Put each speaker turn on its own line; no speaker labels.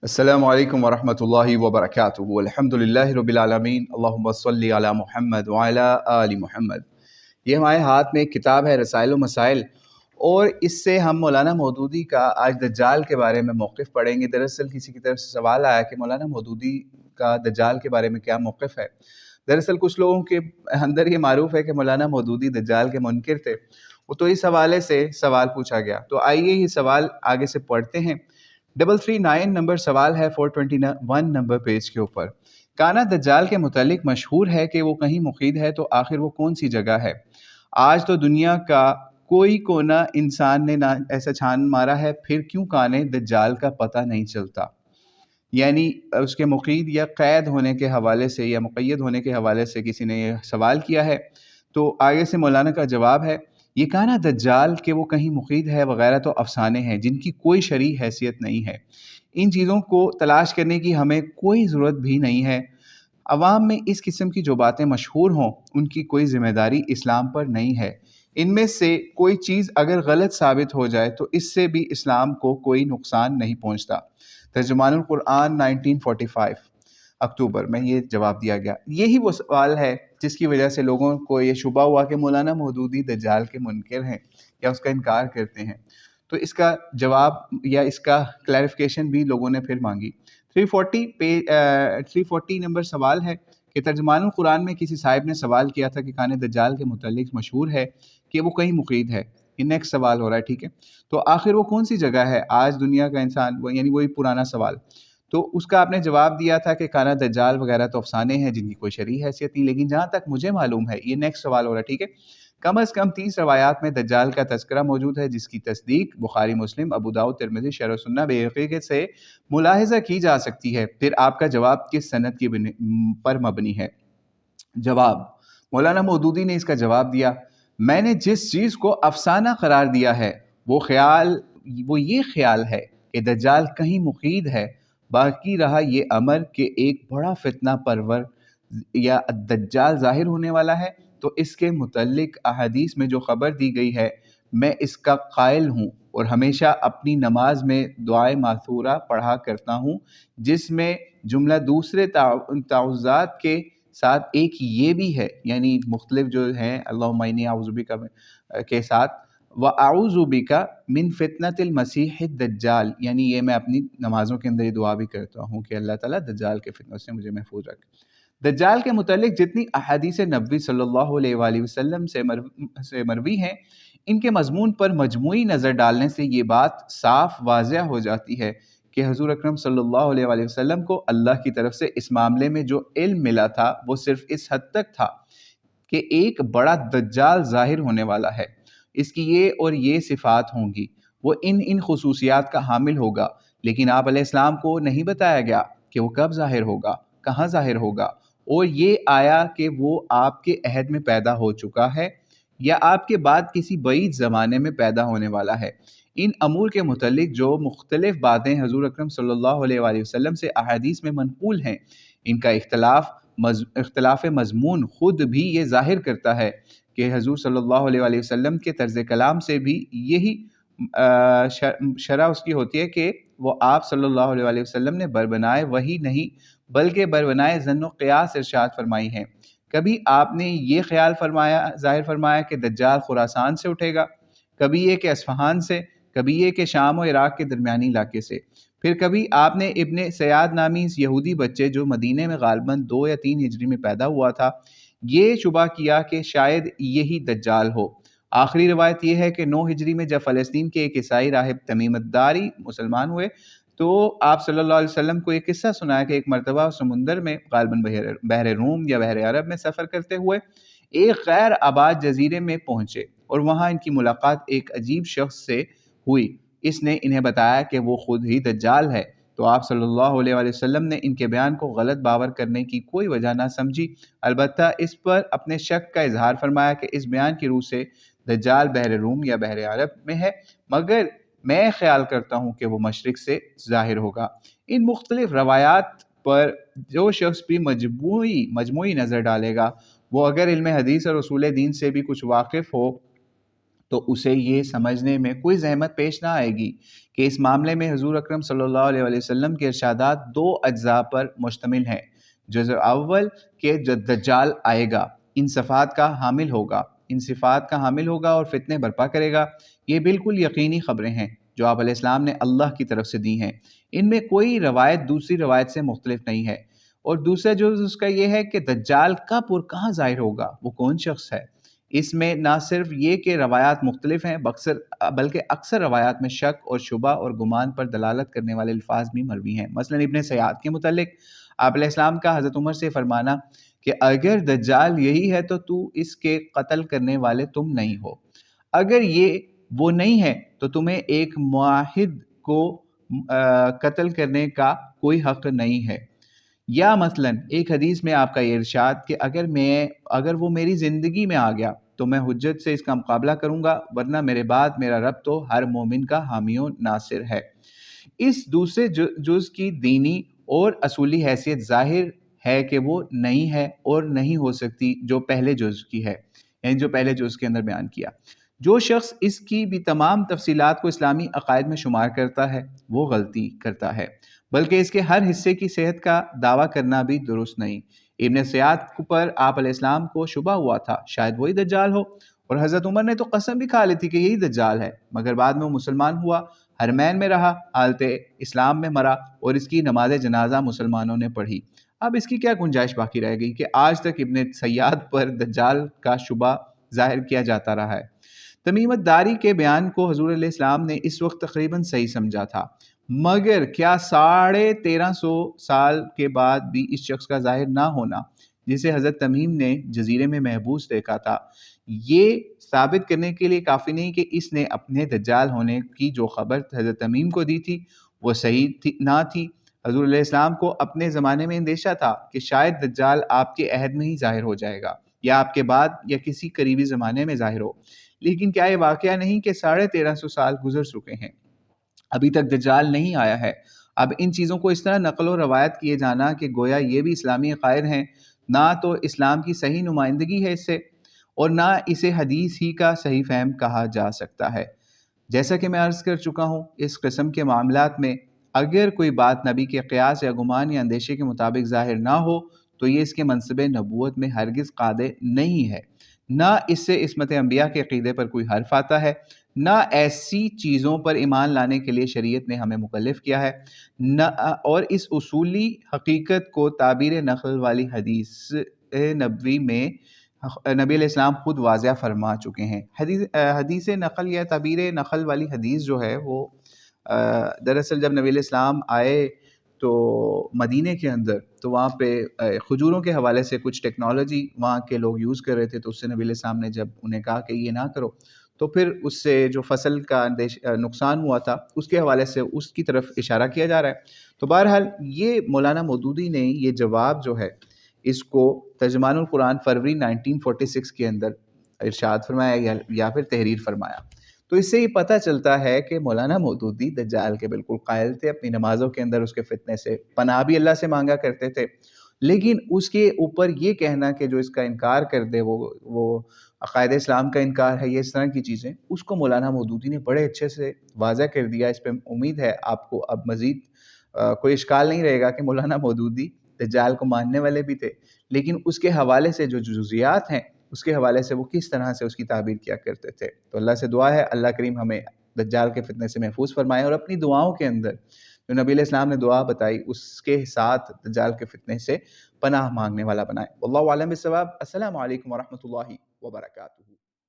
السلام علیکم ورحمۃ اللہ وبرکاتہ الحمد للہ رب العالمین اللہم صلی علی محمد وعلی آل محمد۔ یہ ہمارے ہاتھ میں ایک کتاب ہے رسائل و مسائل، اور اس سے ہم مولانا مودودی کا آج دجال کے بارے میں موقف پڑھیں گے۔ دراصل کسی کی طرف سے سوال آیا کہ مولانا مودودی کا دجال کے بارے میں کیا موقف ہے۔ دراصل کچھ لوگوں کے اندر یہ معروف ہے کہ مولانا مودودی دجال کے منکر تھے، تو اس حوالے سے سوال پوچھا گیا۔ تو آئیے یہ سوال آگے سے پڑھتے ہیں۔ 339 نمبر سوال ہے 421 نمبر پیج کے اوپر۔ کانا دجال کے متعلق مشہور ہے کہ وہ کہیں مقید ہے، تو آخر وہ کون سی جگہ ہے؟ آج تو دنیا کا کوئی کونا انسان نے نہ ایسا چھان مارا ہے، پھر کیوں کانے دجال کا پتہ نہیں چلتا؟ یعنی اس کے مقید یا قید ہونے کے حوالے سے یا مقید ہونے کے حوالے سے کسی نے یہ سوال کیا ہے۔ تو آگے سے مولانا کا جواب ہے، یہ کہنا دجال کہ وہ کہیں مقید ہے وغیرہ تو افسانے ہیں جن کی کوئی شرعی حیثیت نہیں ہے۔ ان چیزوں کو تلاش کرنے کی ہمیں کوئی ضرورت بھی نہیں ہے۔ عوام میں اس قسم کی جو باتیں مشہور ہوں ان کی کوئی ذمہ داری اسلام پر نہیں ہے۔ ان میں سے کوئی چیز اگر غلط ثابت ہو جائے تو اس سے بھی اسلام کو کوئی نقصان نہیں پہنچتا۔ ترجمان القرآن 1945 اکتوبر میں یہ جواب دیا گیا۔ یہی وہ سوال ہے جس کی وجہ سے لوگوں کو یہ شبہ ہوا کہ مولانا مودودی دجال کے منکر ہیں یا اس کا انکار کرتے ہیں۔ تو اس کا جواب یا اس کا کلیریفیکیشن بھی لوگوں نے پھر مانگی۔ 340 نمبر سوال ہے کہ ترجمان القرآن میں کسی صاحب نے سوال کیا تھا کہ کان دجال کے متعلق مشہور ہے کہ وہ کہیں مقید ہے۔ یہ نیکسٹ سوال ہو رہا ہے، ٹھیک ہے؟ تو آخر وہ کون سی جگہ ہے آج دنیا کا انسان، یعنی وہی پرانا سوال۔ تو اس کا آپ نے جواب دیا تھا کہ کانا دجال وغیرہ تو افسانے ہیں جن کی کوئی شرعی حیثیت نہیں، لیکن جہاں تک مجھے معلوم ہے، یہ نیکسٹ سوال ہو رہا ہے، ٹھیک ہے؟ کم از کم 30 روایات میں دجال کا تذکرہ موجود ہے جس کی تصدیق بخاری، مسلم، ابو داؤد، ترمذی، شرح سنہ بیہقی سے ملاحظہ کی جا سکتی ہے۔ پھر آپ کا جواب کس سند کی پر مبنی ہے؟ جواب: مولانا مودودی نے اس کا جواب دیا، میں نے جس چیز کو افسانہ قرار دیا ہے وہ یہ خیال ہے کہ دجال کہیں مقید ہے۔ باقی رہا یہ امر کہ ایک بڑا فتنہ پرور یا دجال ظاہر ہونے والا ہے، تو اس کے متعلق احادیث میں جو خبر دی گئی ہے میں اس کا قائل ہوں، اور ہمیشہ اپنی نماز میں دعائے ماثورہ پڑھا کرتا ہوں، جس میں جملہ دوسرے تعوذات کے ساتھ ایک یہ بھی ہے، یعنی مختلف جو ہیں اللہم انی اعوذ بک کے ساتھ وَأَعُوذُ بِكَ مِن فِتْنَةِ الْمَسِيحِ الدَّجَّالِ، یعنی یہ میں اپنی نمازوں کے اندر یہ دعا بھی کرتا ہوں کہ اللہ تعالیٰ دجال کے فتنوں سے مجھے محفوظ رکھے۔ دجال کے متعلق جتنی احادیث نبوی صلی اللہ علیہ وآلہ وسلم سے مروی ہیں، ان کے مضمون پر مجموعی نظر ڈالنے سے یہ بات صاف واضح ہو جاتی ہے کہ حضور اکرم صلی اللہ علیہ وآلہ وسلم کو اللہ کی طرف سے اس معاملے میں جو علم ملا تھا وہ صرف اس حد تک تھا کہ ایک بڑا دجال ظاہر ہونے والا ہے، اس کی یہ اور یہ صفات ہوں گی، وہ ان خصوصیات کا حامل ہوگا، لیکن آپ علیہ السلام کو نہیں بتایا گیا کہ وہ کب ظاہر ہوگا، کہاں ظاہر ہوگا، اور یہ آیا کہ وہ آپ کے عہد میں پیدا ہو چکا ہے یا آپ کے بعد کسی بعید زمانے میں پیدا ہونے والا ہے۔ ان امور کے متعلق جو مختلف باتیں حضور اکرم صلی اللہ علیہ وآلہ وسلم سے احادیث میں منقول ہیں، ان کا اختلاف مضمون خود بھی یہ ظاہر کرتا ہے کہ حضور صلی اللہ علیہ وآلہ وسلم کے طرز کلام سے بھی یہی شرح اس کی ہوتی ہے کہ وہ آپ صلی اللہ علیہ وآلہ وسلم نے بربنائے وحی نہیں بلکہ بربنائے ظن و قیاس ارشاد فرمائی ہیں۔ کبھی آپ نے یہ خیال ظاہر فرمایا کہ دجال خراسان سے اٹھے گا، کبھی یہ کہ اصفہان سے، کبھی یہ کہ شام و عراق کے درمیانی علاقے سے، پھر کبھی آپ نے ابن سیاد نامی اس یہودی بچے جو مدینے میں غالباً 2 یا 3 ہجری میں پیدا ہوا تھا، یہ شبہ کیا کہ شاید یہی دجال ہو۔ آخری روایت یہ ہے کہ 9 ہجری میں جب فلسطین کے ایک عیسائی راہب تمیم الداری مسلمان ہوئے تو آپ صلی اللہ علیہ وسلم کو یہ قصہ سنایا کہ ایک مرتبہ سمندر میں غالباً بحر روم یا بحر عرب میں سفر کرتے ہوئے ایک غیر آباد جزیرے میں پہنچے، اور وہاں ان کی ملاقات ایک عجیب شخص سے ہوئی۔ اس نے انہیں بتایا کہ وہ خود ہی دجال ہے، تو آپ صلی اللہ علیہ وآلہ وسلم نے ان کے بیان کو غلط باور کرنے کی کوئی وجہ نہ سمجھی، البتہ اس پر اپنے شک کا اظہار فرمایا کہ اس بیان کی روح سے دجال بحر روم یا بحر عرب میں ہے، مگر میں خیال کرتا ہوں کہ وہ مشرق سے ظاہر ہوگا۔ ان مختلف روایات پر جو شخص بھی مجموعی نظر ڈالے گا، وہ اگر علم حدیث اور اصول دین سے بھی کچھ واقف ہو تو اسے یہ سمجھنے میں کوئی زحمت پیش نہ آئے گی کہ اس معاملے میں حضور اکرم صلی اللہ علیہ وسلم کے ارشادات دو اجزاء پر مشتمل ہیں۔ جزء اول کہ جو دجال آئے گا، ان صفات کا حامل ہوگا، ان صفات کا حامل ہوگا اور فتنے برپا کرے گا، یہ بالکل یقینی خبریں ہیں جو آپ علیہ السلام نے اللہ کی طرف سے دی ہیں۔ ان میں کوئی روایت دوسری روایت سے مختلف نہیں ہے۔ اور دوسرا جو اس کا یہ ہے کہ دجال کب اور کہاں ظاہر ہوگا، وہ کون شخص ہے۔ اس میں نہ صرف یہ کہ روایات مختلف ہیں بلکہ اکثر روایات میں شک اور شبہ اور گمان پر دلالت کرنے والے الفاظ بھی مروی ہیں۔ مثلا ابن سیاد کے متعلق آپ علیہ السلام کا حضرت عمر سے فرمانا کہ اگر دجال یہی ہے تو اس کے قتل کرنے والے تم نہیں ہو، اگر یہ وہ نہیں ہے تو تمہیں ایک معاہد کو قتل کرنے کا کوئی حق نہیں ہے۔ یا مثلا ایک حدیث میں آپ کا یہ ارشاد کہ اگر وہ میری زندگی میں آ گیا تو میں حجت سے اس کا مقابلہ کروں گا، ورنہ میرے بعد میرا رب تو ہر مومن کا حامی و ناصر ہے۔ اس دوسرے جز کی دینی اور اصولی حیثیت ظاہر ہے کہ وہ نہیں ہے اور نہیں ہو سکتی جو پہلے جز کی ہے، یعنی جو پہلے جز کے اندر بیان کیا۔ جو شخص اس کی بھی تمام تفصیلات کو اسلامی عقائد میں شمار کرتا ہے وہ غلطی کرتا ہے، بلکہ اس کے ہر حصے کی صحت کا دعویٰ کرنا بھی درست نہیں۔ ابن سیاد پر آپ علیہ السلام کو شبہ ہوا تھا شاید وہی دجال ہو، اور حضرت عمر نے تو قسم بھی کھا لی تھی کہ یہی دجال ہے، مگر بعد میں وہ مسلمان ہوا، حرمین میں رہا، حالت اسلام میں مرا اور اس کی نماز جنازہ مسلمانوں نے پڑھی۔ اب اس کی کیا گنجائش باقی رہ گئی کہ آج تک ابن سیاد پر دجال کا شبہ ظاہر کیا جاتا رہا ہے۔ تمیمت داری کے بیان کو حضور علیہ السلام نے اس وقت تقریباً صحیح سمجھا تھا، مگر کیا 1350 سال کے بعد بھی اس شخص کا ظاہر نہ ہونا جسے حضرت تمیم نے جزیرے میں محبوس دیکھا تھا، یہ ثابت کرنے کے لیے کافی نہیں کہ اس نے اپنے دجال ہونے کی جو خبر حضرت تمیم کو دی تھی وہ صحیح نہ تھی۔ حضور علیہ السلام کو اپنے زمانے میں اندیشہ تھا کہ شاید دجال آپ کے عہد میں ہی ظاہر ہو جائے گا یا آپ کے بعد یا کسی قریبی زمانے میں ظاہر ہو، لیکن کیا یہ واقعہ نہیں کہ 1350 سال گزر چکے ہیں، ابھی تک دجال نہیں آیا ہے۔ اب ان چیزوں کو اس طرح نقل و روایت کیے جانا کہ گویا یہ بھی اسلامی عقائد ہیں، نہ تو اسلام کی صحیح نمائندگی ہے اس سے، اور نہ اسے حدیث ہی کا صحیح فہم کہا جا سکتا ہے۔ جیسا کہ میں عرض کر چکا ہوں، اس قسم کے معاملات میں اگر کوئی بات نبی کے قیاس یا گمان یا اندیشے کے مطابق ظاہر نہ ہو تو یہ اس کے منصب نبوت میں ہرگز قادح نہیں ہے، نہ اس سے عصمت انبیاء کے عقیدے پر کوئی حرف آتا ہے، نہ ایسی چیزوں پر ایمان لانے کے لیے شریعت نے ہمیں مکلف کیا ہے، نہ اور اس اصولی حقیقت کو تعبیر نقل والی حدیث نبوی میں نبی علیہ السلام خود واضح فرما چکے ہیں۔ حدیث نقل یا تعبیر نقل والی حدیث جو ہے وہ دراصل جب نبی علیہ السلام آئے تو مدینے کے اندر تو وہاں پہ کھجوروں کے حوالے سے کچھ ٹیکنالوجی وہاں کے لوگ یوز کر رہے تھے، تو اس سے نبی علیہ السلام نے جب انہیں کہا کہ یہ نہ کرو تو پھر اس سے جو فصل کا نقصان ہوا تھا اس کے حوالے سے اس کی طرف اشارہ کیا جا رہا ہے۔ تو بہرحال یہ مولانا مودودی نے یہ جواب جو ہے اس کو ترجمان القرآن فروری 1946 کے اندر ارشاد فرمایا یا پھر تحریر فرمایا۔ تو اس سے یہ پتہ چلتا ہے کہ مولانا مودودی دجال کے بالکل قائل تھے، اپنی نمازوں کے اندر اس کے فتنے سے پناہ بھی اللہ سے مانگا کرتے تھے، لیکن اس کے اوپر یہ کہنا کہ جو اس کا انکار کر دے وہ عقائد اسلام کا انکار ہے، یہ اس طرح کی چیزیں، اس کو مولانا مودودی نے بڑے اچھے سے واضح کر دیا۔ اس پہ امید ہے آپ کو اب مزید کوئی اشکال نہیں رہے گا کہ مولانا مودودی دجال کو ماننے والے بھی تھے، لیکن اس کے حوالے سے جو جزیات ہیں اس کے حوالے سے وہ کس طرح سے اس کی تعبیر کیا کرتے تھے۔ تو اللہ سے دعا ہے اللہ کریم ہمیں دجال کے فتنے سے محفوظ فرمائے اور اپنی دعاؤں کے اندر جو نبی علیہ السلام نے دعا بتائی اس کے ساتھ دجال کے فتنے سے پناہ مانگنے والا بنائے۔ واللہ اعلم بالصواب۔ السلام علیکم ورحمۃ اللہ وبرکاتہ۔